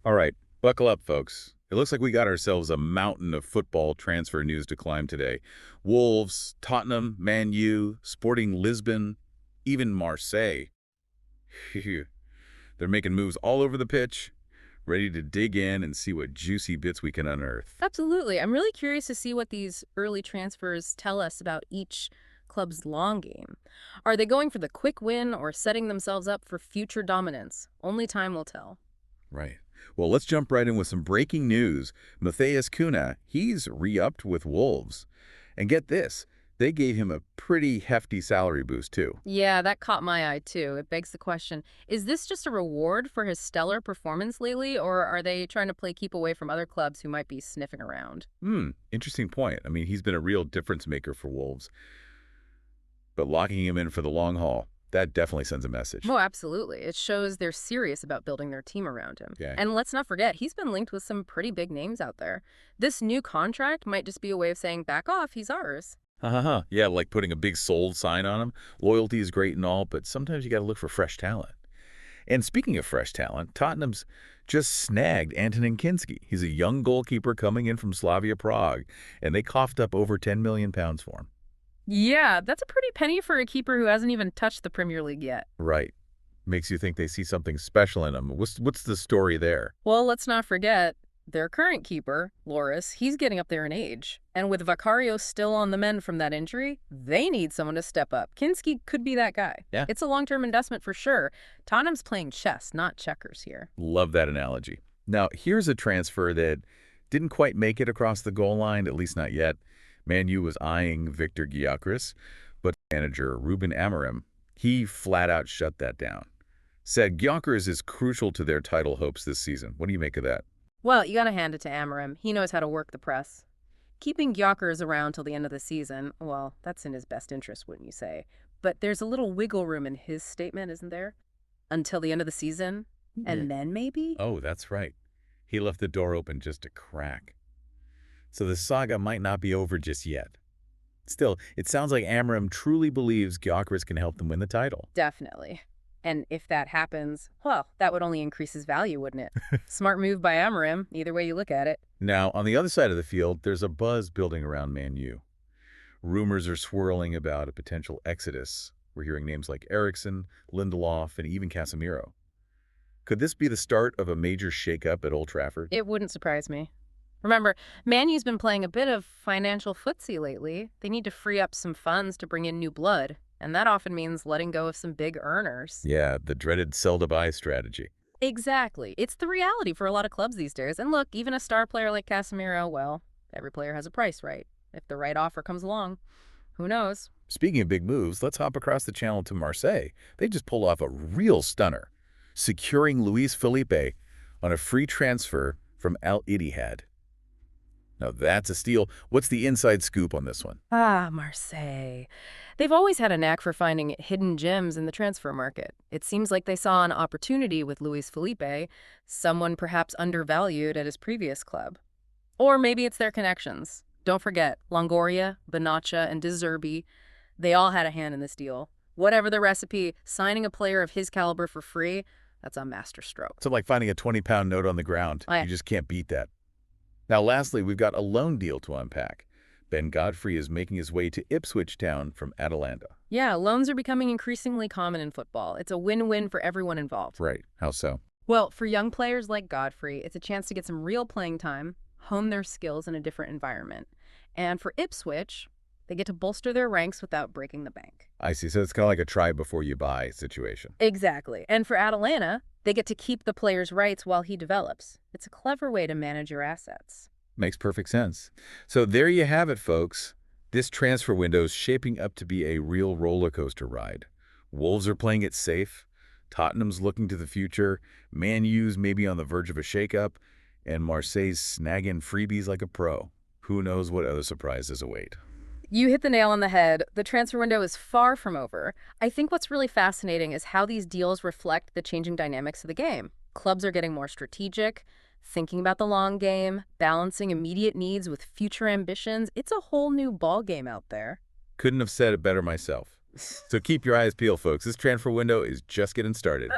All right, buckle up, folks. It looks like we got ourselves a mountain of football transfer news to climb today. Wolves, Tottenham, Man U, Sporting Lisbon, even Marseille. Phew. They're making moves all over the pitch, ready to dig in and see what juicy bits we can unearth. Absolutely. I'm really curious to see what these early transfers tell us about each club's long game. Are they going for the quick win or setting themselves up for future dominance? Only time will tell. Right. Well, let's jump right in with some breaking news. Matthias Cunha, he's re-upped with Wolves. And get this, they gave him a pretty hefty salary boost, too. Yeah, that caught my eye too. It begs the question, is this just a reward for his stellar performance lately, or are they trying to play keep away from other clubs who might be sniffing around? Interesting point. I mean, he's been a real difference maker for Wolves. But locking him in for the long haul, that definitely sends a message. Oh, absolutely. It shows they're serious about building their team around him. Okay. And let's not forget, he's been linked with some pretty big names out there. This new contract might just be a way of saying, back off, he's ours. Ha. Yeah, like putting a big sold sign on him. Loyalty is great and all, but sometimes you got to look for fresh talent. And speaking of fresh talent, Tottenham's just snagged Antonin Kinski. He's a young goalkeeper coming in from Slavia Prague, and they coughed up over £10 million for him. Yeah, that's a pretty penny for a keeper who hasn't even touched the Premier League yet. Right. Makes you think they see something special in him. What's the story there? Well, let's not forget, their current keeper, Loris, he's getting up there in age. And with Vicario still on the mend from that injury, they need someone to step up. Kinski could be that guy. Yeah. It's a long-term investment for sure. Tottenham's playing chess, not checkers here. Love that analogy. Now, here's a transfer that didn't quite make it across the goal line, at least not yet. Man U was eyeing Victor Gyökeres, but manager Ruben Amorim, he flat out shut that down. Said Gyökeres is crucial to their title hopes this season. What do you make of that? Well, you gotta hand it to Amarim. He knows how to work the press. Keeping Gyökeres around till the end of the season, well, that's in his best interest, wouldn't you say? But there's a little wiggle room in his statement, isn't there? Until the end of the season? Yeah. And then maybe? Oh, that's right. He left the door open just a crack. So the saga might not be over just yet. Still, it sounds like Amorim truly believes Gyökeres can help them win the title. Definitely. And if that happens, well, that would only increase his value, wouldn't it? Smart move by Amarim, either way you look at it. Now, on the other side of the field, there's a buzz building around Man U. Rumors are swirling about a potential exodus. We're hearing names like Eriksson, Lindelof, and even Casemiro. Could this be the start of a major shakeup at Old Trafford? It wouldn't surprise me. Remember, Man U's been playing a bit of financial footsie lately. They need to free up some funds to bring in new blood, and that often means letting go of some big earners. Yeah, the dreaded sell-to-buy strategy. Exactly. It's the reality for a lot of clubs these days. And look, even a star player like Casemiro, well, every player has a price, right? If the right offer comes along, who knows? Speaking of big moves, let's hop across the channel to Marseille. They just pulled off a real stunner, securing Luis Felipe on a free transfer from Al Ittihad. Now that's a steal. What's the inside scoop on this one? Ah, Marseille. They've always had a knack for finding hidden gems in the transfer market. It seems like they saw an opportunity with Luis Felipe, someone perhaps undervalued at his previous club. Or maybe it's their connections. Don't forget, Longoria, Benatia, and De Zerbi, they all had a hand in this deal. Whatever the recipe, signing a player of his caliber for free, that's a masterstroke. So like finding a 20-pound note on the ground. I You just can't beat that. Now lastly, we've got a loan deal to unpack. Ben Godfrey is making his way to Ipswich Town from Atalanta. Yeah, loans are becoming increasingly common in football. It's a win-win for everyone involved. Right. How so? Well, for young players like Godfrey, it's a chance to get some real playing time, hone their skills in a different environment. And for Ipswich, they get to bolster their ranks without breaking the bank. I see. So it's kind of like a try before you buy situation. Exactly. And for Atalanta, they get to keep the player's rights while he develops. It's a clever way to manage your assets. Makes perfect sense. So there you have it, folks. This transfer window is shaping up to be a real roller coaster ride. Wolves are playing it safe. Tottenham's looking to the future. Man U's maybe on the verge of a shakeup. And Marseille's snagging freebies like a pro. Who knows what other surprises await. You hit the nail on the head. The transfer window is far from over. I think what's really fascinating is how these deals reflect the changing dynamics of the game. Clubs are getting more strategic, thinking about the long game, balancing immediate needs with future ambitions. It's a whole new ball game out there. Couldn't have said it better myself. So keep your eyes peeled, folks. This transfer window is just getting started.